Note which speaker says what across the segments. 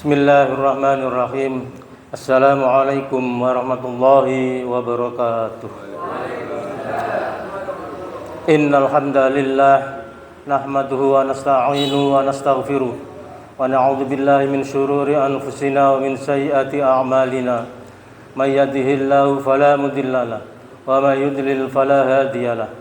Speaker 1: Bismillahirrahmanirrahim. Assalamualaikum warahmatullahi wabarakatuh. Innal hamdalillah nahmaduhu wa nasta'inuhu wa nastaghfiruh wa na'udzu billahi min syururi anfusina wa min sayyiati a'malina. May yahdihillahu fala mudhillalah wa may yudlil fala hadiyalah.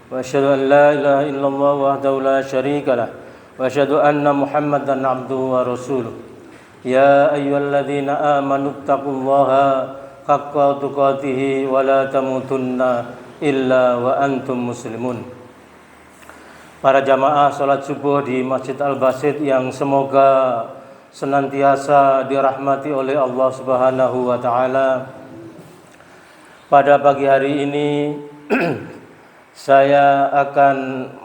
Speaker 1: Wa asyhadu an la ilaha illallah wahdahu la syarikalah wa asyhadu anna Muhammadan 'abduhu wa rasuluh. Ya ayyuhalladzina amanu taqullaha haqqa tuqatih wa la tamutunna illa wa antum muslimun. Para jamaah salat subuh di Masjid Al-Basit yang semoga senantiasa dirahmati oleh Allah Subhanahu wa taala. Pada pagi hari ini saya akan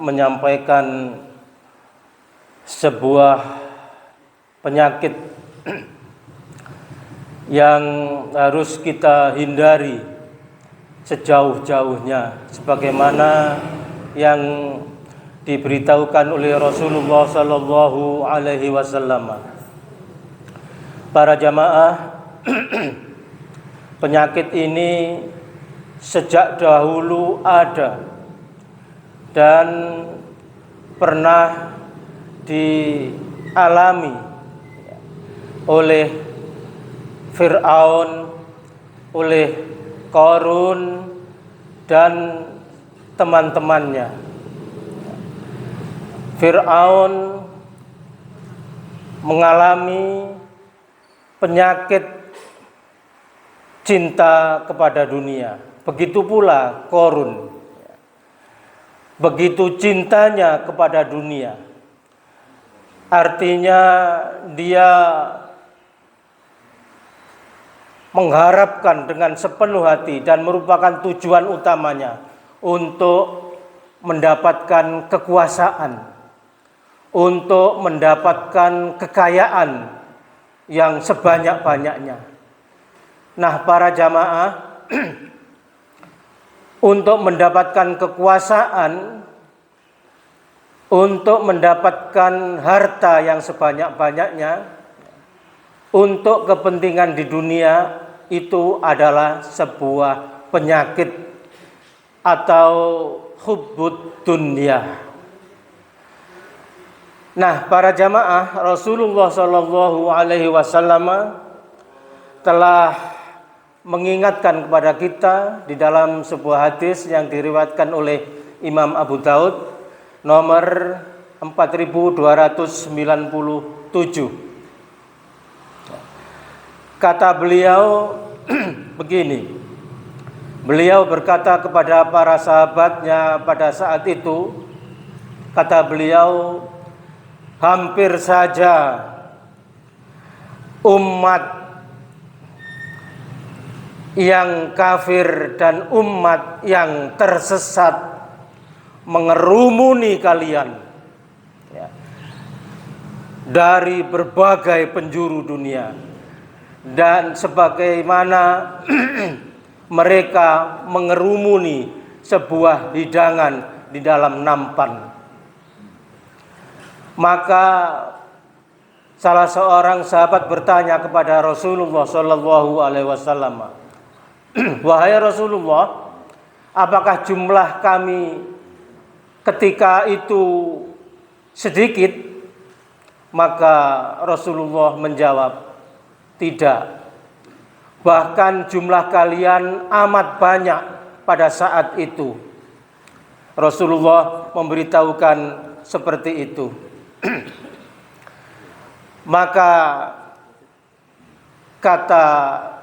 Speaker 1: menyampaikan sebuah penyakit yang harus kita hindari sejauh-jauhnya, sebagaimana yang diberitahukan oleh Rasulullah sallallahu alaihi wasallam. Para jamaah, penyakit ini sejak dahulu ada dan pernah dialami oleh Fir'aun, oleh Qarun dan teman-temannya. Fir'aun mengalami penyakit cinta kepada dunia. Begitu pula Qarun. Begitu cintanya kepada dunia. Artinya dia mengharapkan dengan sepenuh hati dan merupakan tujuan utamanya untuk mendapatkan kekuasaan, untuk mendapatkan kekayaan yang sebanyak-banyaknya. Nah, para jamaah, untuk mendapatkan kekuasaan, untuk mendapatkan harta yang sebanyak-banyaknya, untuk kepentingan di dunia, itu adalah sebuah penyakit atau hubbud dunya. Nah, para jamaah, Rasulullah sallallahu alaihi wasallam telah mengingatkan kepada kita di dalam sebuah hadis yang diriwayatkan oleh Imam Abu Daud nomor 4297. Kata beliau begini, beliau berkata kepada para sahabatnya pada saat itu, kata beliau, hampir saja umat yang kafir dan umat yang tersesat mengerumuni kalian dari berbagai penjuru dunia. Dan sebagaimana mereka mengerumuni sebuah hidangan di dalam nampan, maka salah seorang sahabat bertanya kepada Rasulullah sallallahu alaihi wasallam, wahai Rasulullah, apakah jumlah kami ketika itu sedikit? Maka Rasulullah menjawab, tidak, bahkan jumlah kalian amat banyak pada saat itu. Rasulullah memberitahukan seperti itu. Maka kata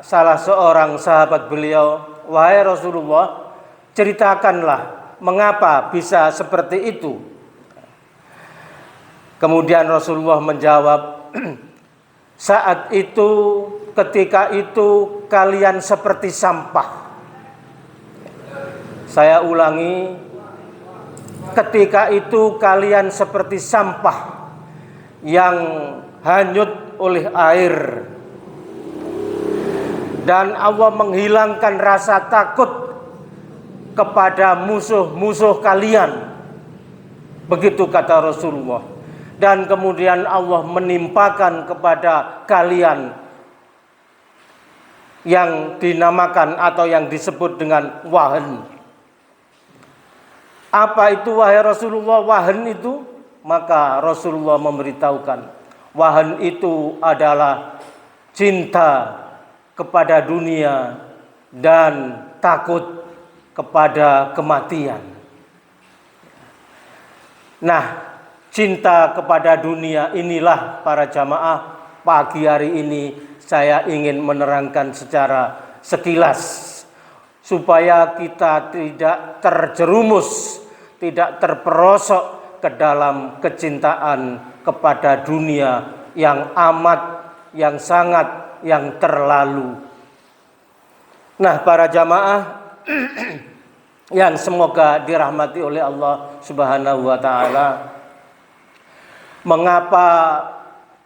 Speaker 1: salah seorang sahabat beliau, wahai Rasulullah, ceritakanlah mengapa bisa seperti itu. Kemudian Rasulullah menjawab, saat itu, ketika itu kalian seperti sampah. Saya ulangi, ketika itu kalian seperti sampah yang hanyut oleh air. Dan Allah menghilangkan rasa takut kepada musuh-musuh kalian. Begitu kata Rasulullah. dan kemudian Allah menimpakan kepada kalian yang dinamakan atau yang disebut dengan wahan. Apa itu wahai Rasulullah wahan itu? Maka Rasulullah memberitahukan, wahan itu adalah cinta kepada dunia dan takut kepada kematian. Nah, cinta kepada dunia inilah para jamaah pagi hari ini saya ingin menerangkan secara sekilas supaya kita tidak terjerumus, tidak terperosok ke dalam kecintaan kepada dunia yang amat, yang sangat, yang terlalu. Nah, para jamaah yang semoga dirahmati oleh Allah Subhanahu wa taala, mengapa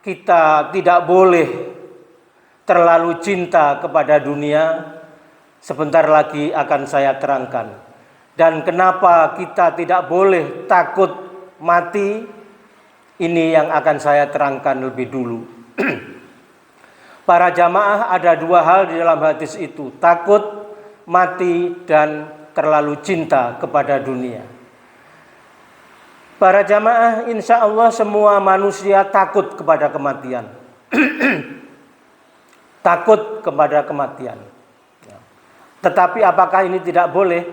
Speaker 1: kita tidak boleh terlalu cinta kepada dunia? Sebentar lagi akan saya terangkan. Dan kenapa kita tidak boleh takut mati? Ini yang akan saya terangkan lebih dulu. Para jamaah, ada dua hal di dalam hadis itu: takut mati dan terlalu cinta kepada dunia. Para jamaah, insya Allah semua manusia takut kepada kematian. Takut kepada kematian. Tetapi apakah ini tidak boleh?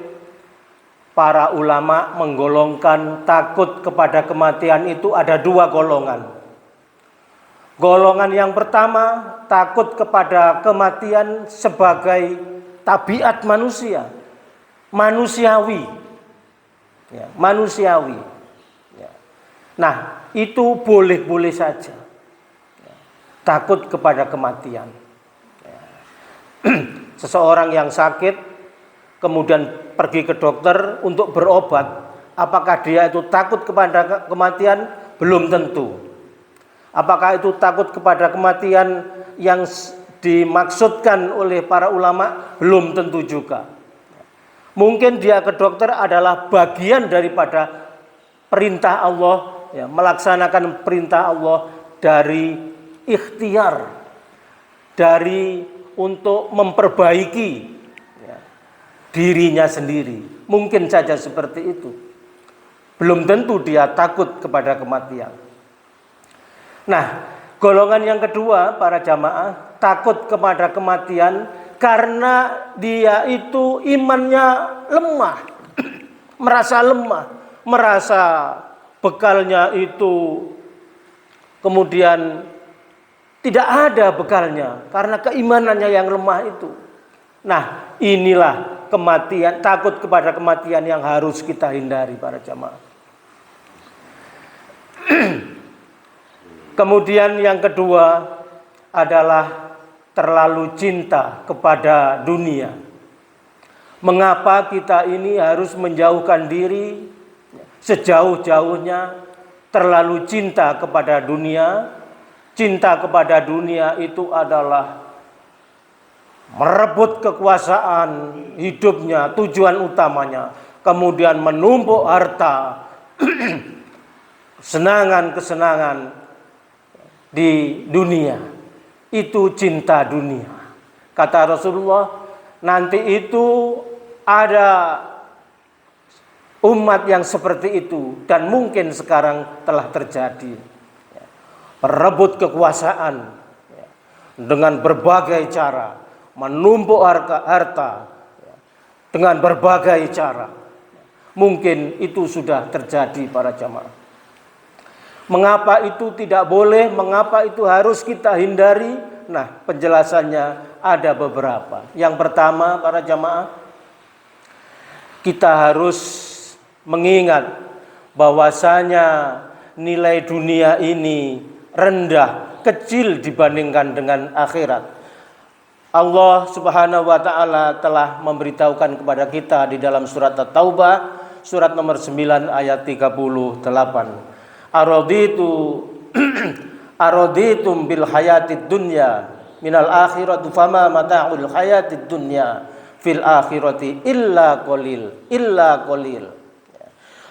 Speaker 1: Para ulama menggolongkan takut kepada kematian itu ada dua golongan. Golongan yang pertama, takut kepada kematian sebagai tabiat manusia, manusiawi, ya, manusiawi. Ya. Nah, itu boleh-boleh saja. Ya. Takut kepada kematian. Ya. Seseorang yang sakit kemudian pergi ke dokter untuk berobat, apakah dia itu takut kepada kematian? Belum tentu. Apakah itu takut kepada kematian yang dimaksudkan oleh para ulama? Belum tentu juga. Mungkin dia ke dokter adalah bagian daripada perintah Allah, ya, melaksanakan perintah Allah dari ikhtiar, dari untuk memperbaiki dirinya sendiri. Mungkin saja seperti itu. Belum tentu dia takut kepada kematian. Nah, golongan yang kedua para jamaah, takut kepada kematian karena dia itu imannya lemah. Merasa lemah, merasa bekalnya itu kemudian tidak ada bekalnya karena keimanannya yang lemah itu. Nah, inilah kematian, takut kepada kematian yang harus kita hindari para jamaah. Kemudian yang kedua adalah terlalu cinta kepada dunia. Mengapa kita ini harus menjauhkan diri sejauh-jauhnya terlalu cinta kepada dunia? Cinta kepada dunia itu adalah merebut kekuasaan hidupnya, tujuan utamanya, kemudian menumpuk harta, kesenangan-kesenangan di dunia. Itu cinta dunia. Kata Rasulullah, nanti itu ada umat yang seperti itu, dan mungkin sekarang telah terjadi. Merebut kekuasaan dengan berbagai cara, menumpuk harta dengan berbagai cara. Mungkin itu sudah terjadi para jamaah. Mengapa itu tidak boleh? Mengapa itu harus kita hindari? Nah, penjelasannya ada beberapa. Yang pertama para jamaah, kita harus mengingat bahwasanya nilai dunia ini rendah, kecil dibandingkan dengan akhirat. Allah Subhanahu wa taala telah memberitahukan kepada kita di dalam surat At-Taubah, surat nomor 9 ayat 38. Araditum bil hayatid dunya minal akhirati fama mata'ul hayatid dunya fil akhirati illa qalil.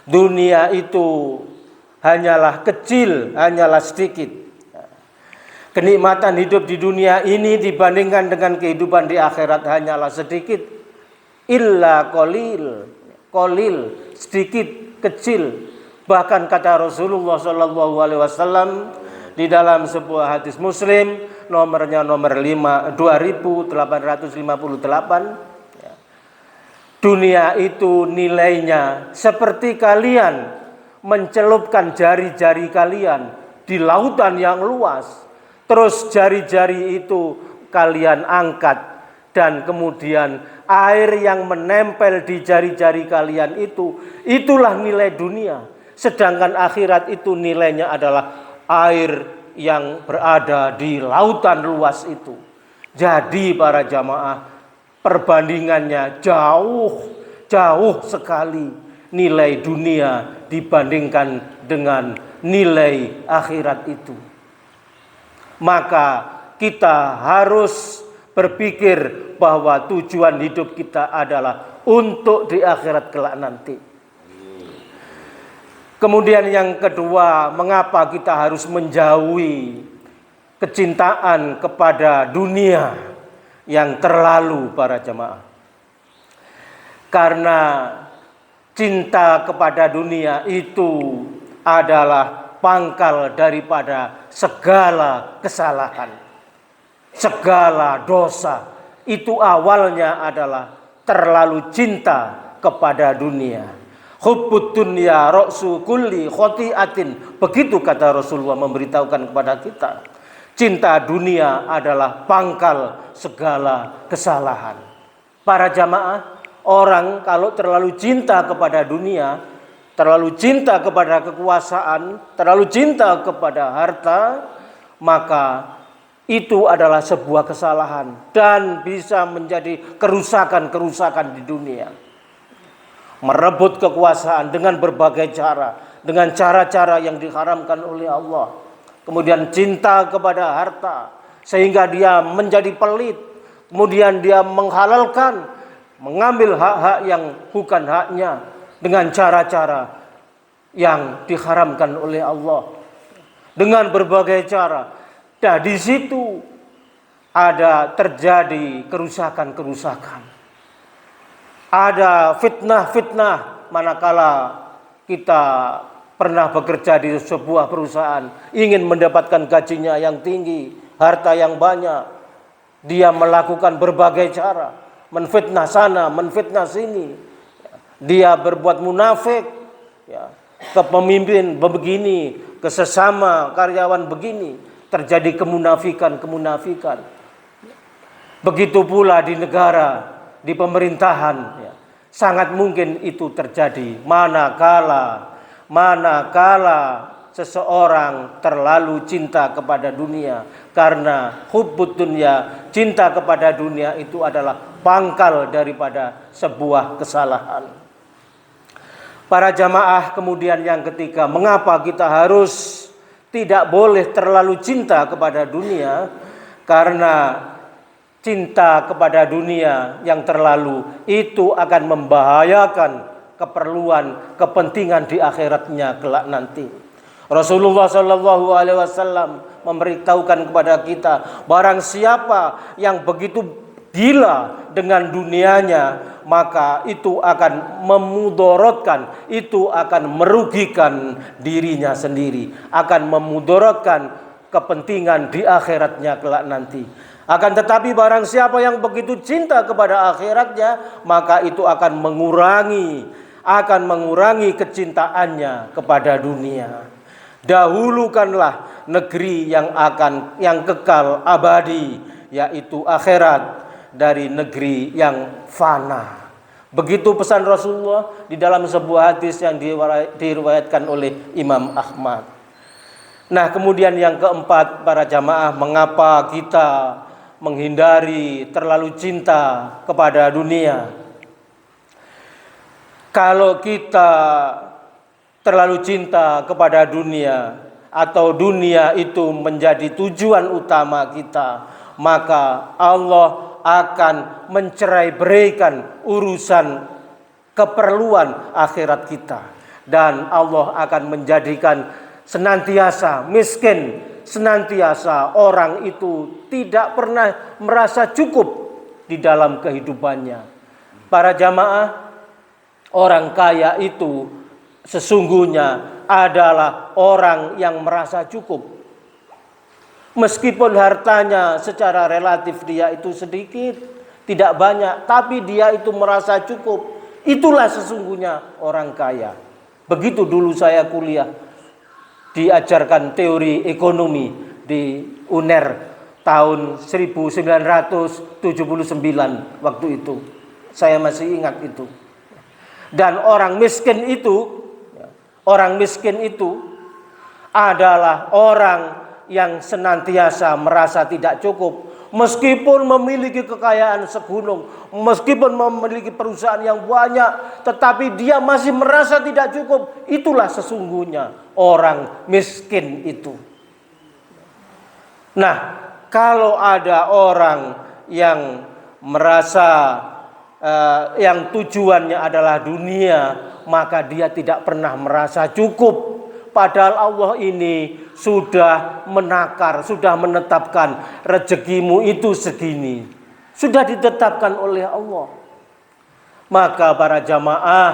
Speaker 1: Dunia itu hanyalah kecil, hanyalah sedikit. Kenikmatan hidup di dunia ini dibandingkan dengan kehidupan di akhirat hanyalah sedikit. Illa qalil, sedikit, kecil. Bahkan kata Rasulullah SAW di dalam sebuah hadis Muslim, nomornya nomor 2858, dunia itu nilainya seperti kalian mencelupkan jari-jari kalian di lautan yang luas, terus jari-jari itu kalian angkat, dan kemudian air yang menempel di jari-jari kalian itulah nilai dunia. Sedangkan akhirat itu nilainya adalah air yang berada di lautan luas itu. Jadi para jamaah, perbandingannya jauh sekali nilai dunia dibandingkan dengan nilai akhirat itu. Maka kita harus berpikir bahwa tujuan hidup kita adalah untuk di akhirat kelak nanti. Kemudian yang kedua, mengapa kita harus menjauhi kecintaan kepada dunia yang terlalu para jemaah? Karena cinta kepada dunia itu adalah pangkal daripada segala kesalahan, segala dosa. Itu awalnya adalah terlalu cinta kepada dunia. Hubbud dunya ra'su kulli khoti'atin. Begitu kata Rasulullah memberitahukan kepada kita. Cinta dunia adalah pangkal segala kesalahan. Para jamaah, orang kalau terlalu cinta kepada dunia, terlalu cinta kepada kekuasaan, terlalu cinta kepada harta, maka itu adalah sebuah kesalahan dan bisa menjadi kerusakan-kerusakan di dunia. Merebut kekuasaan dengan berbagai cara, dengan cara-cara yang diharamkan oleh Allah. Kemudian cinta kepada harta sehingga dia menjadi pelit. Kemudian dia menghalalkan, mengambil hak-hak yang bukan haknya dengan cara-cara yang diharamkan oleh Allah. Dengan berbagai cara. Dan di situ ada terjadi kerusakan-kerusakan. Ada fitnah-fitnah manakala kita pernah bekerja di sebuah perusahaan, ingin mendapatkan gajinya yang tinggi, harta yang banyak. Dia melakukan berbagai cara, menfitnah sana, menfitnah sini. Dia berbuat munafik, ya, ke pemimpin begini, ke sesama karyawan begini. Terjadi kemunafikan. Begitu pula di negara, di pemerintahan, ya, sangat mungkin itu terjadi manakala seseorang terlalu cinta kepada dunia. Karena hubbud dunya, cinta kepada dunia itu adalah pangkal daripada sebuah kesalahan. Para jamaah, kemudian yang ketiga, mengapa kita harus tidak boleh terlalu cinta kepada dunia? Karena cinta kepada dunia yang terlalu itu akan membahayakan keperluan, kepentingan di akhiratnya kelak nanti. Rasulullah SAW memberitahukan kepada kita, barang siapa yang begitu gila dengan dunianya, maka itu akan memudorotkan, itu akan merugikan dirinya sendiri, akan memudorotkan kepentingan di akhiratnya kelak nanti. Akan tetapi barang siapa yang begitu cinta kepada akhiratnya, maka itu akan mengurangi kecintaannya kepada dunia. Dahulukanlah negeri yang kekal abadi, yaitu akhirat, dari negeri yang fana. Begitu pesan Rasulullah di dalam sebuah hadis yang diriwayatkan oleh Imam Ahmad. Nah, kemudian yang keempat, para jamaah, mengapa kita menghindari terlalu cinta kepada dunia? Kalau kita terlalu cinta kepada dunia atau dunia itu menjadi tujuan utama kita, maka Allah akan mencerai-beraikan urusan keperluan akhirat kita. dan Allah akan menjadikan senantiasa miskin, senantiasa orang itu tidak pernah merasa cukup di dalam kehidupannya. Para jamaah, orang kaya itu sesungguhnya adalah orang yang merasa cukup. Meskipun hartanya secara relatif dia itu sedikit, tidak banyak, tapi dia itu merasa cukup. Itulah sesungguhnya orang kaya. Begitu dulu saya kuliah, diajarkan teori ekonomi di UNER tahun 1979 waktu itu. Saya masih ingat itu. Dan orang miskin itu adalah orang yang senantiasa merasa tidak cukup. Meskipun memiliki kekayaan segunung, meskipun memiliki perusahaan yang banyak, tetapi dia masih merasa tidak cukup. Itulah sesungguhnya orang miskin itu. Nah, kalau ada orang yang merasa yang tujuannya adalah dunia, maka dia tidak pernah merasa cukup. Padahal Allah ini sudah menakar, sudah menetapkan rezekimu itu segini. Sudah ditetapkan oleh Allah. Maka para jamaah,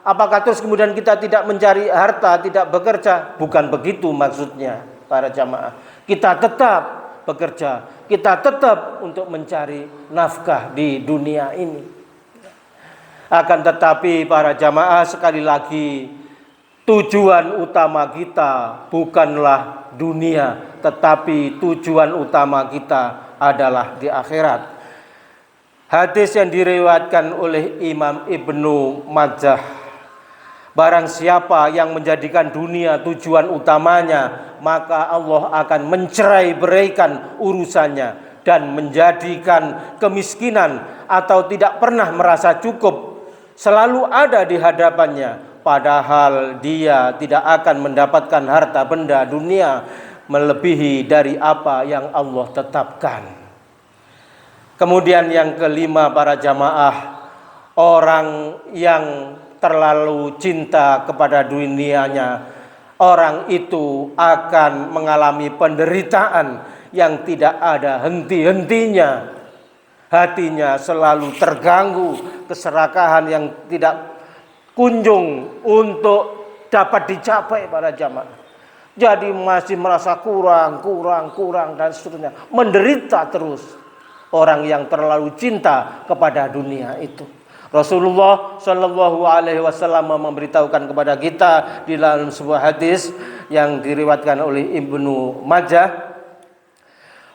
Speaker 1: apakah terus kemudian kita tidak mencari harta, tidak bekerja? Bukan begitu maksudnya para jamaah. Kita tetap bekerja, kita tetap untuk mencari nafkah di dunia ini. Akan tetapi para jamaah, sekali lagi, tujuan utama kita bukanlah dunia, tetapi tujuan utama kita adalah di akhirat. Hadis yang diriwayatkan oleh Imam Ibnu Majah, barang siapa yang menjadikan dunia tujuan utamanya, maka Allah akan mencerai-beraikan urusannya dan menjadikan kemiskinan atau tidak pernah merasa cukup selalu ada di hadapannya. Padahal dia tidak akan mendapatkan harta benda dunia melebihi dari apa yang Allah tetapkan. Kemudian yang kelima para jamaah, orang yang terlalu cinta kepada dunianya, orang itu akan mengalami penderitaan yang tidak ada henti-hentinya. Hatinya selalu terganggu, keserakahan yang tidak kunjung untuk dapat dicapai para jamaah. Jadi masih merasa kurang dan seterusnya. Menderita terus orang yang terlalu cinta kepada dunia itu. Rasulullah Shallallahu Alaihi Wasallam memberitahukan kepada kita di dalam sebuah hadis yang diriwayatkan oleh Ibnu Majah,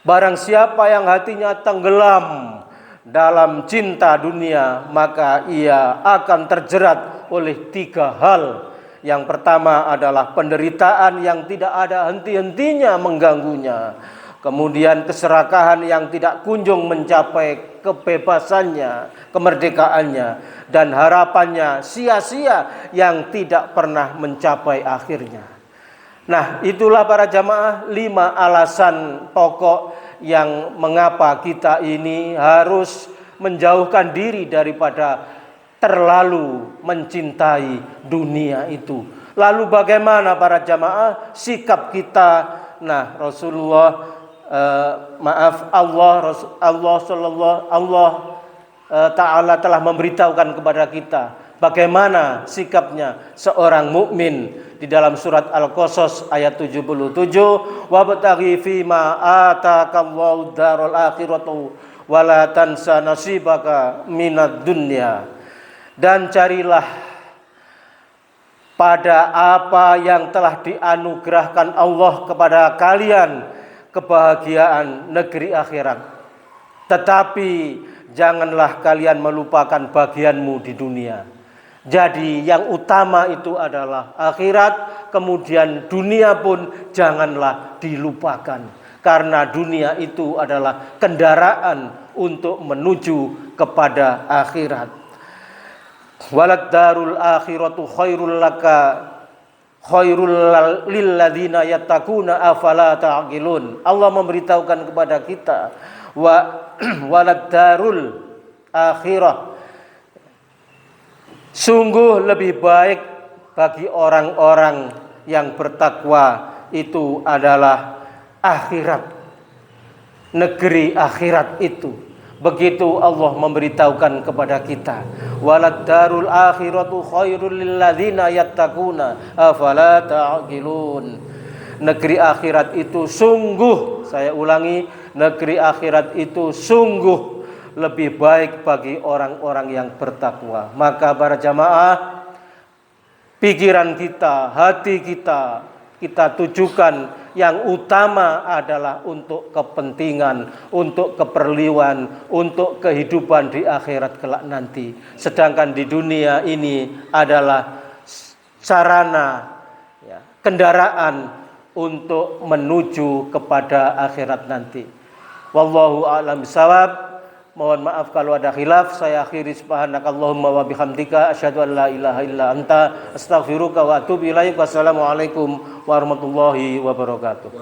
Speaker 1: barang siapa yang hatinya tenggelam dalam cinta dunia, maka ia akan terjerat oleh 3 hal. Yang pertama adalah penderitaan yang tidak ada henti-hentinya mengganggunya. Kemudian keserakahan yang tidak kunjung mencapai kebebasannya, kemerdekaannya, dan harapannya sia-sia yang tidak pernah mencapai akhirnya. Nah, itulah para jamaah 5 alasan pokok yang mengapa kita ini harus menjauhkan diri daripada terlalu mencintai dunia itu. Lalu bagaimana para jamaah sikap kita? Nah, Allah Ta'ala telah memberitahukan kepada kita bagaimana sikapnya seorang mukmin di dalam surat Al-Qasas ayat 77, wabtaghi fima atakallahu darul akhiratu wala tansa nasibaka minad dunya. Dan carilah pada apa yang telah dianugerahkan Allah kepada kalian kebahagiaan negeri akhirat. Tetapi janganlah kalian melupakan bagianmu di dunia. Jadi yang utama itu adalah akhirat, kemudian dunia pun janganlah dilupakan. Karena dunia itu adalah kendaraan untuk menuju kepada akhirat. Walad darul akhiratu khairul laka khairul lil ladzina yattaquna afala ta'qilun. Allah memberitahukan kepada kita walad darul akhirah, sungguh lebih baik bagi orang-orang yang bertakwa itu adalah akhirat, negeri akhirat itu. Begitu Allah memberitahukan kepada kita, walad darul akhiratu khairul lil ladzina yattaquna afala ta'qilun. Negeri akhirat itu sungguh, saya ulangi, negeri akhirat itu sungguh lebih baik bagi orang-orang yang bertakwa. Maka para jamaah, pikiran kita, hati kita tujukan yang utama adalah untuk kepentingan, untuk keperluan, untuk kehidupan di akhirat kelak nanti. Sedangkan di dunia ini adalah sarana, kendaraan untuk menuju kepada akhirat nanti. Wallahu a'lam bishawab. Mohon maaf kalau ada khilaf. Saya akhiri subhanakallahumma wa bihamdika asyhadu an la ilaha illa anta astaghfiruka wa atubu ilaik. Wassalamualaikum warahmatullahi wabarakatuh.